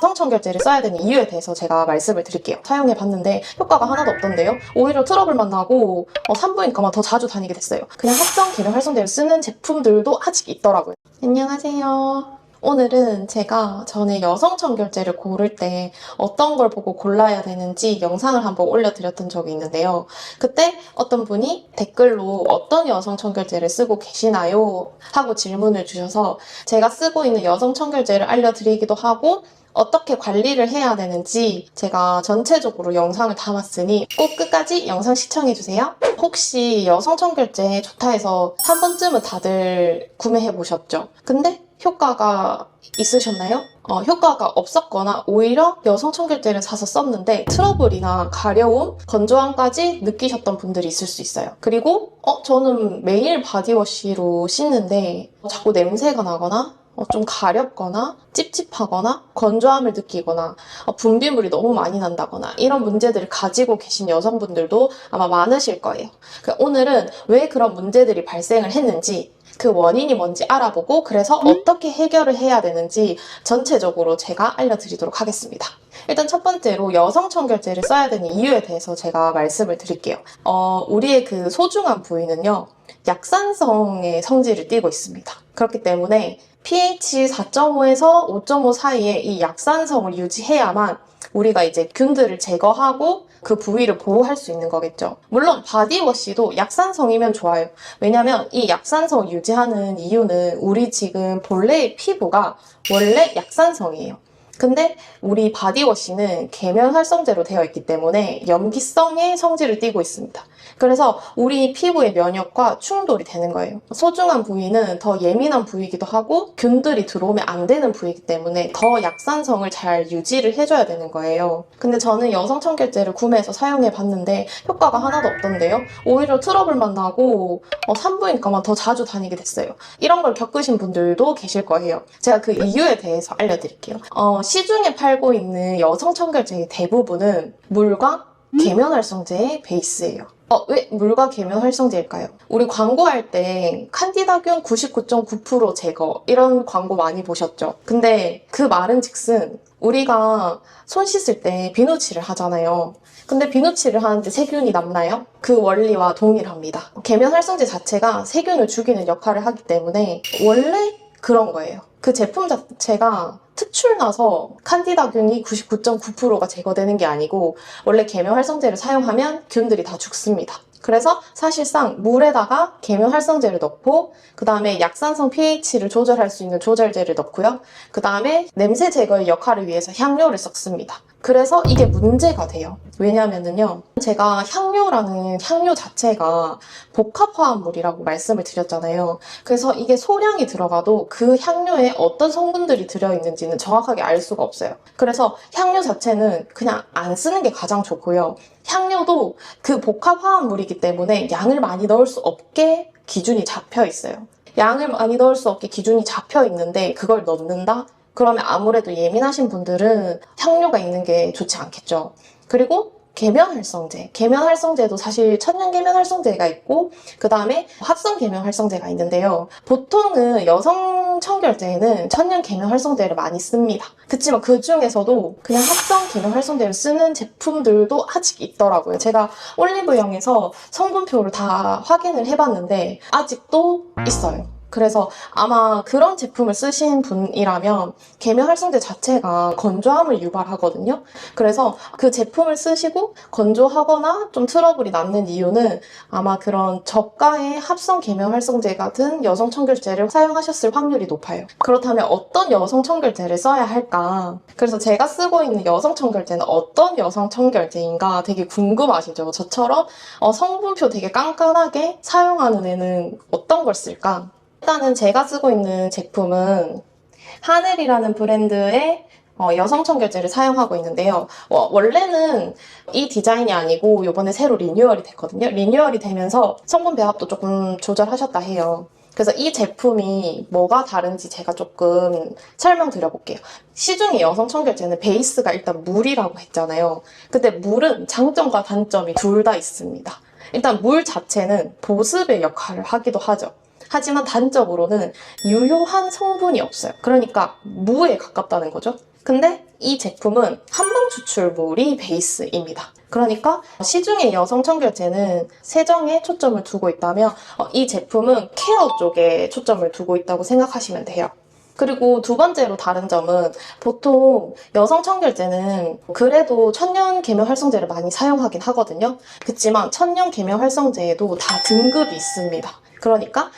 여성청결제를 써야 되는 이유에 대해서 제가 말씀을 드릴게요. 사용해봤는데 효과가 하나도 없던데요. 오히려 트러블만 나고 산부인과만 더 자주 다니게 됐어요. 그냥 합성 계면 활성제를 쓰는 제품들도 아직 있더라고요. 안녕하세요. 오늘은 제가 전에 여성청결제를 고를 때 어떤 걸 보고 골라야 되는지 영상을 한번 올려드렸던 적이 있는데요. 그때 어떤 분이 댓글로 어떤 여성청결제를 쓰고 계시나요? 하고 질문을 주셔서 제가 쓰고 있는 여성청결제를 알려드리기도 하고 어떻게 관리를 해야 되는지 제가 전체적으로 영상을 담았으니 꼭 끝까지 영상 시청해주세요. 혹시 여성청결제 좋다 해서 한 번쯤은 다들 구매해보셨죠? 근데 효과가 있으셨나요? 효과가 없었거나 오히려 여성청결제를 사서 썼는데 트러블이나 가려움, 건조함까지 느끼셨던 분들이 있을 수 있어요. 그리고 저는 매일 바디워시로 씻는데 자꾸 냄새가 나거나 좀 가렵거나 찝찝하거나 건조함을 느끼거나 분비물이 너무 많이 난다거나 이런 문제들을 가지고 계신 여성분들도 아마 많으실 거예요. 오늘은 왜 그런 문제들이 발생을 했는지 그 원인이 뭔지 알아보고 그래서 어떻게 해결을 해야 되는지 전체적으로 제가 알려드리도록 하겠습니다. 일단 첫 번째로 여성청결제를 써야 되는 이유에 대해서 제가 말씀을 드릴게요. 우리의 그 소중한 부위는요, 약산성의 성질을 띠고 있습니다. 그렇기 때문에 pH 4.5에서 5.5 사이에 이 약산성을 유지해야만 우리가 이제 균들을 제거하고 그 부위를 보호할 수 있는 거겠죠. 물론 바디워시도 약산성이면 좋아요. 왜냐면 이 약산성을 유지하는 이유는 우리 지금 본래의 피부가 원래 약산성이에요. 근데 우리 바디워시는 계면활성제로 되어 있기 때문에 염기성의 성질을 띠고 있습니다. 그래서 우리 피부의 면역과 충돌이 되는 거예요. 소중한 부위는 더 예민한 부위이기도 하고 균들이 들어오면 안 되는 부위이기 때문에 더 약산성을 잘 유지를 해줘야 되는 거예요. 근데 저는 여성청결제를 구매해서 사용해봤는데 효과가 하나도 없던데요. 오히려 트러블만 나고 산부인과만 더 자주 다니게 됐어요. 이런 걸 겪으신 분들도 계실 거예요. 제가 그 이유에 대해서 알려드릴게요. 시중에 팔고 있는 여성청결제의 대부분은 물과 계면활성제의 베이스예요. 왜 물과 계면활성제일까요? 우리 광고할 때 칸디다균 99.9% 제거 이런 광고 많이 보셨죠? 근데 그 말은 즉슨 우리가 손 씻을 때 비누칠을 하잖아요. 근데 비누칠을 하는데 세균이 남나요? 그 원리와 동일합니다. 계면활성제 자체가 세균을 죽이는 역할을 하기 때문에 원래 그런 거예요. 그 제품 자체가 특출나서 칸디다균이 99.9%가 제거되는 게 아니고 원래 계면활성제를 사용하면 균들이 다 죽습니다. 그래서 사실상 물에다가 계면활성제를 넣고 그 다음에 약산성 pH를 조절할 수 있는 조절제를 넣고요. 그 다음에 냄새 제거의 역할을 위해서 향료를 섞습니다. 그래서 이게 문제가 돼요. 왜냐면은요, 제가 향료라는 향료 자체가 복합화합물이라고 말씀을 드렸잖아요. 그래서 이게 소량이 들어가도 그 향료에 어떤 성분들이 들어있는지는 정확하게 알 수가 없어요. 그래서 향료 자체는 그냥 안 쓰는 게 가장 좋고요. 향료도 그 복합화합물이기 때문에 양을 많이 넣을 수 없게 기준이 잡혀 있어요. 양을 많이 넣을 수 없게 기준이 잡혀 있는데 그걸 넣는다? 그러면 아무래도 예민하신 분들은 향료가 있는 게 좋지 않겠죠. 그리고 계면활성제도 사실 천연 계면활성제가 있고 그 다음에 합성 계면활성제가 있는데요. 보통은 여성 청결제에는 천연 계면활성제를 많이 씁니다. 그치만 그 중에서도 그냥 합성 계면활성제를 쓰는 제품들도 아직 있더라고요. 제가 올리브영에서 성분표를 다 확인을 해봤는데 아직도 있어요. 그래서 아마 그런 제품을 쓰신 분이라면 계면활성제 자체가 건조함을 유발하거든요. 그래서 그 제품을 쓰시고 건조하거나 좀 트러블이 났는 이유는 아마 그런 저가의 합성 계면활성제 같은 여성청결제를 사용하셨을 확률이 높아요. 그렇다면 어떤 여성청결제를 써야 할까? 그래서 제가 쓰고 있는 여성청결제는 어떤 여성청결제인가 되게 궁금하시죠? 저처럼 성분표 되게 깐깐하게 사용하는 애는 어떤 걸 쓸까? 일단은 제가 쓰고 있는 제품은 하늘이라는 브랜드의 여성청결제를 사용하고 있는데요. 원래는 이 디자인이 아니고 이번에 새로 리뉴얼이 됐거든요. 리뉴얼이 되면서 성분 배합도 조금 조절하셨다 해요. 그래서 이 제품이 뭐가 다른지 제가 조금 설명드려볼게요. 시중의 여성청결제는 베이스가 일단 물이라고 했잖아요. 근데 물은 장점과 단점이 둘 다 있습니다. 일단 물 자체는 보습의 역할을 하기도 하죠. 하지만 단적으로는 유효한 성분이 없어요. 그러니까 무에 가깝다는 거죠. 근데 이 제품은 한방 추출물이 베이스입니다. 그러니까 시중의 여성 청결제는 세정에 초점을 두고 있다면 이 제품은 케어 쪽에 초점을 두고 있다고 생각하시면 돼요. 그리고 두 번째로 다른 점은 보통 여성 청결제는 그래도 천연 계면 활성제를 많이 사용하긴 하거든요. 그렇지만 천연 계면 활성제에도 다 등급이 있습니다. 그러니까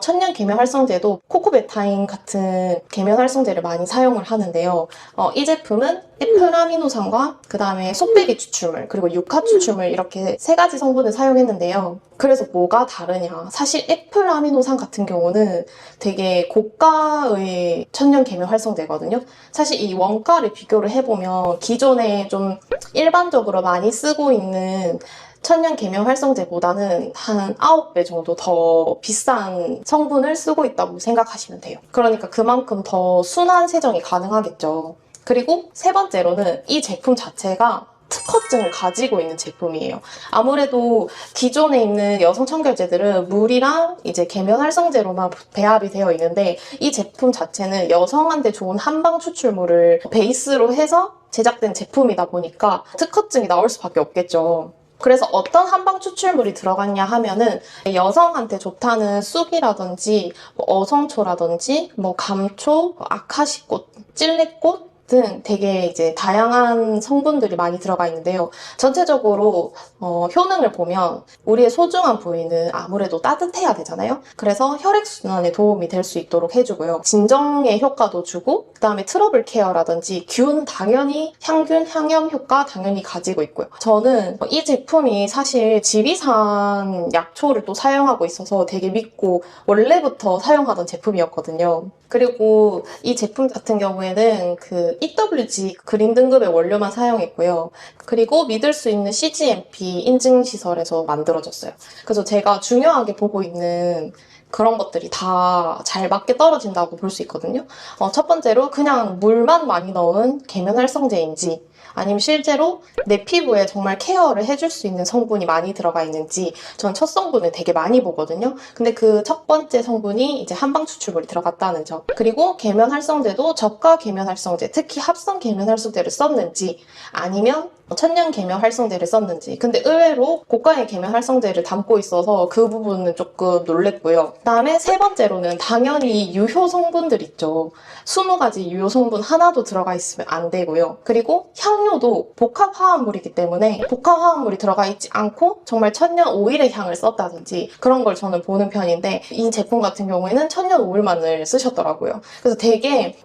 천연 계면 활성제도 코코베타인 같은 계면 활성제를 많이 사용을 하는데요. 이 제품은 에플아미노산과 그 다음에 속배기 추출물 그리고 유카 추출물 이렇게 세 가지 성분을 사용했는데요. 그래서 뭐가 다르냐? 사실 에플아미노산 같은 경우는 되게 고가의 천연 계면 활성제거든요. 사실 이 원가를 비교를 해보면 기존에 좀 일반적으로 많이 쓰고 있는 천연 계면 활성제보다는 한 9배 정도 더 비싼 성분을 쓰고 있다고 생각하시면 돼요. 그러니까 그만큼 더 순한 세정이 가능하겠죠. 그리고 세 번째로는 이 제품 자체가 특허증을 가지고 있는 제품이에요. 아무래도 기존에 있는 여성 청결제들은 물이랑 이제 계면 활성제로만 배합이 되어 있는데 이 제품 자체는 여성한테 좋은 한방 추출물을 베이스로 해서 제작된 제품이다 보니까 특허증이 나올 수밖에 없겠죠. 그래서 어떤 한방 추출물이 들어갔냐 하면은 여성한테 좋다는 쑥이라든지 어성초라든지 감초, 아카시꽃, 찔레꽃 등 되게 이제 다양한 성분들이 많이 들어가 있는데요. 전체적으로 효능을 보면 우리의 소중한 부위는 아무래도 따뜻해야 되잖아요. 그래서 혈액순환에 도움이 될 수 있도록 해주고요. 진정의 효과도 주고 그 다음에 트러블 케어라든지 균 당연히 향균, 향염 효과 당연히 가지고 있고요. 저는 이 제품이 사실 지리산 약초를 또 사용하고 있어서 되게 믿고 원래부터 사용하던 제품이었거든요. 그리고 이 제품 같은 경우에는 그 EWG 그린 등급의 원료만 사용했고요. 그리고 믿을 수 있는 CGMP 인증시설에서 만들어졌어요. 그래서 제가 중요하게 보고 있는 그런 것들이 다 잘 맞게 떨어진다고 볼 수 있거든요. 첫 번째로 그냥 물만 많이 넣은 계면 활성제인지 아니면 실제로 내 피부에 정말 케어를 해줄 수 있는 성분이 많이 들어가 있는지 전 첫 성분을 되게 많이 보거든요. 근데 그 첫 번째 성분이 이제 한방 추출물이 들어갔다는 점. 그리고 계면 활성제도 저가 계면 활성제, 특히 합성 계면 활성제를 썼는지 아니면 천연 계면 활성제를 썼는지. 근데 의외로 고가의 계면 활성제를 담고 있어서 그 부분은 조금 놀랬고요. 그다음에 세 번째로는 당연히 유효 성분들 있죠. 20가지 유효 성분 하나도 들어가 있으면 안 되고요. 그리고 향료도 복합 화합물이기 때문에 복합 화합물이 들어가 있지 않고 정말 천연 오일의 향을 썼다든지 그런 걸 저는 보는 편인데 이 제품 같은 경우에는 천연 오일만을 쓰셨더라고요. 그래서 되게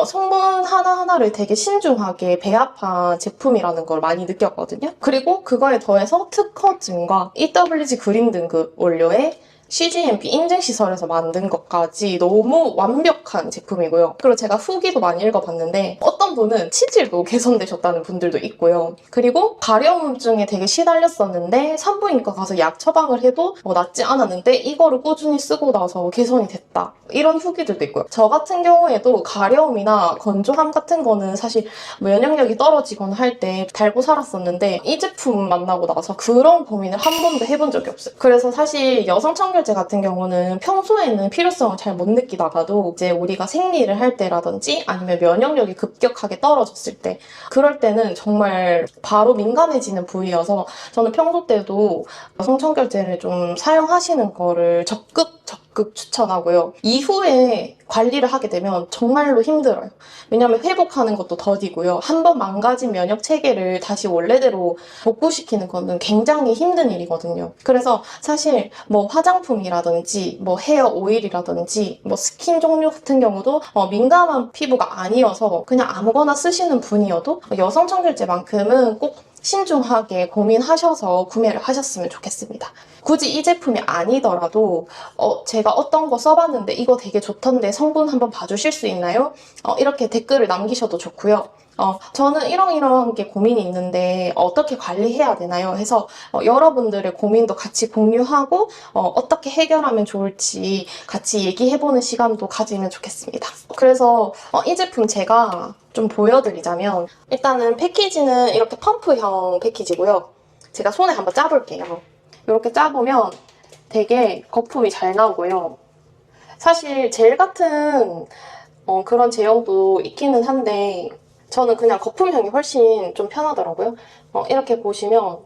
성분 하나하나를 되게 신중하게 배합한 제품이라는 걸 많이 느꼈거든요. 그리고 그거에 더해서 특허증과 EWG 그린 등급 원료에 CGMP 인증시설에서 만든 것까지 너무 완벽한 제품이고요. 그리고 제가 후기도 많이 읽어봤는데 어떤 분은 치질도 개선되셨다는 분들도 있고요. 그리고 가려움증에 되게 시달렸었는데 산부인과 가서 약 처방을 해도 낫지 않았는데 이거를 꾸준히 쓰고 나서 개선이 됐다. 이런 후기들도 있고요. 저 같은 경우에도 가려움이나 건조함 같은 거는 사실 면역력이 떨어지거나 할 때 달고 살았었는데 이 제품 만나고 나서 그런 고민을 한 번도 해본 적이 없어요. 그래서 사실 여성 청결제 같은 경우는 평소에는 필요성을 잘 못 느끼다가도 이제 우리가 생리를 할 때라든지 아니면 면역력이 급격하게 떨어졌을 때 그럴 때는 정말 바로 민감해지는 부위여서 저는 평소 때도 여성 청결제를 좀 사용하시는 거를 적극 추천하고요. 이후에 관리를 하게 되면 정말로 힘들어요. 왜냐하면 회복하는 것도 더디고요. 한번 망가진 면역 체계를 다시 원래대로 복구시키는 거는 굉장히 힘든 일이거든요. 그래서 사실 화장품이라든지 헤어 오일이라든지 스킨 종류 같은 경우도 민감한 피부가 아니어서 그냥 아무거나 쓰시는 분이어도 여성 청결제만큼은 꼭 신중하게 고민하셔서 구매를 하셨으면 좋겠습니다. 굳이 이 제품이 아니더라도 제가 어떤 거 써봤는데 이거 되게 좋던데 성분 한번 봐주실 수 있나요? 이렇게 댓글을 남기셔도 좋고요. 저는 이런 게 고민이 있는데 어떻게 관리해야 되나요? 해서 여러분들의 고민도 같이 공유하고 어떻게 해결하면 좋을지 같이 얘기해보는 시간도 가지면 좋겠습니다. 그래서 이 제품 제가 좀 보여드리자면 일단은 패키지는 이렇게 펌프형 패키지고요. 제가 손에 한번 짜볼게요. 이렇게 짜보면 되게 거품이 잘 나오고요. 사실 젤 같은 그런 제형도 있기는 한데 저는 그냥 거품 향이 훨씬 좀 편하더라고요. 이렇게 보시면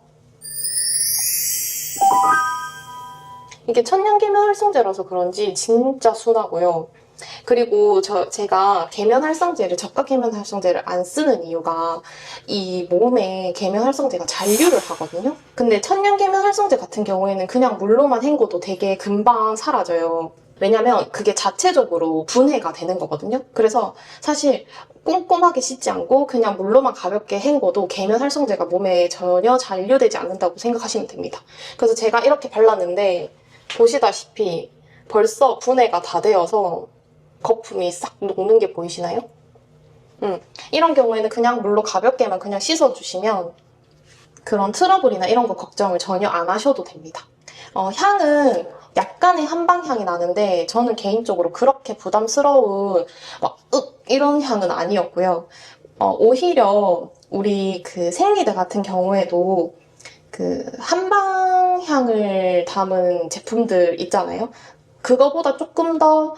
이게 천연 계면 활성제라서 그런지 진짜 순하고요. 그리고 제가 계면 활성제를, 저가 계면 활성제를 안 쓰는 이유가 이 몸에 계면 활성제가 잔류를 하거든요. 근데 천연 계면 활성제 같은 경우에는 그냥 물로만 헹궈도 되게 금방 사라져요. 왜냐면 그게 자체적으로 분해가 되는 거거든요. 그래서 사실 꼼꼼하게 씻지 않고 그냥 물로만 가볍게 헹궈도 계면 활성제가 몸에 전혀 잔류되지 않는다고 생각하시면 됩니다. 그래서 제가 이렇게 발랐는데 보시다시피 벌써 분해가 다 되어서 거품이 싹 녹는 게 보이시나요? 이런 경우에는 그냥 물로 가볍게만 그냥 씻어주시면 그런 트러블이나 이런 거 걱정을 전혀 안 하셔도 됩니다. 향은 약간의 한방향이 나는데 저는 개인적으로 그렇게 부담스러운 막 이런 향은 아니었고요. 오히려 우리 그 생리대 같은 경우에도 그 한방향을 담은 제품들 있잖아요. 그거보다 조금 더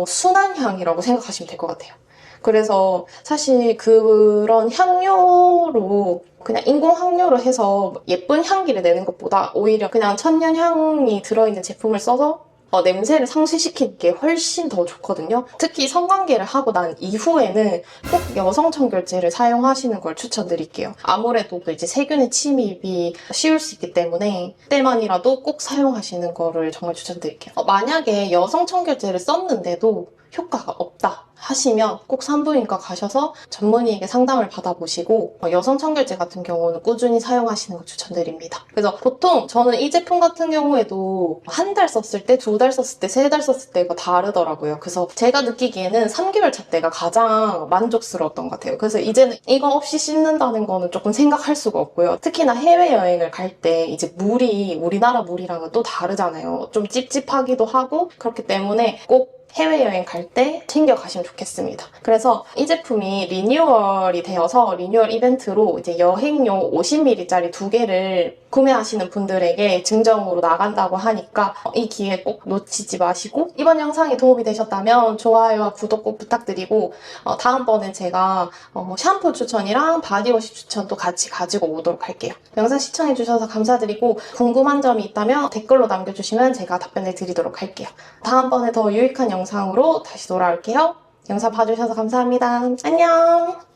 순한 향이라고 생각하시면 될 것 같아요. 그래서 사실 그런 향료로 그냥 인공 향료로 해서 예쁜 향기를 내는 것보다 오히려 그냥 천연 향이 들어있는 제품을 써서 냄새를 상쇄시키는 게 훨씬 더 좋거든요. 특히 성관계를 하고 난 이후에는 꼭 여성 청결제를 사용하시는 걸 추천드릴게요. 아무래도 또 이제 세균의 침입이 쉬울 수 있기 때문에 그때만이라도 꼭 사용하시는 거를 정말 추천드릴게요. 만약에 여성 청결제를 썼는데도 효과가 없다 하시면 꼭 산부인과 가셔서 전문의에게 상담을 받아보시고 여성 청결제 같은 경우는 꾸준히 사용하시는 걸 추천드립니다. 그래서 보통 저는 이 제품 같은 경우에도 한 달 썼을 때, 두 달 썼을 때, 세 달 썼을 때가 다르더라고요. 그래서 제가 느끼기에는 3개월 차 때가 가장 만족스러웠던 것 같아요. 그래서 이제는 이거 없이 씻는다는 거는 조금 생각할 수가 없고요. 특히나 해외여행을 갈 때 이제 물이 우리나라 물이랑은 또 다르잖아요. 좀 찝찝하기도 하고 그렇기 때문에 꼭 해외여행 갈 때 챙겨가시면 좋겠습니다. 그래서 이 제품이 리뉴얼이 되어서 리뉴얼 이벤트로 이제 여행용 50ml짜리 2개를 구매하시는 분들에게 증정으로 나간다고 하니까 이 기회 꼭 놓치지 마시고 이번 영상이 도움이 되셨다면 좋아요와 구독 꼭 부탁드리고 다음번엔 제가 샴푸 추천이랑 바디워시 추천도 같이 가지고 오도록 할게요. 영상 시청해주셔서 감사드리고 궁금한 점이 있다면 댓글로 남겨주시면 제가 답변을 드리도록 할게요. 다음번에 더 유익한 영상으로 다시 돌아올게요. 영상 봐주셔서 감사합니다. 안녕!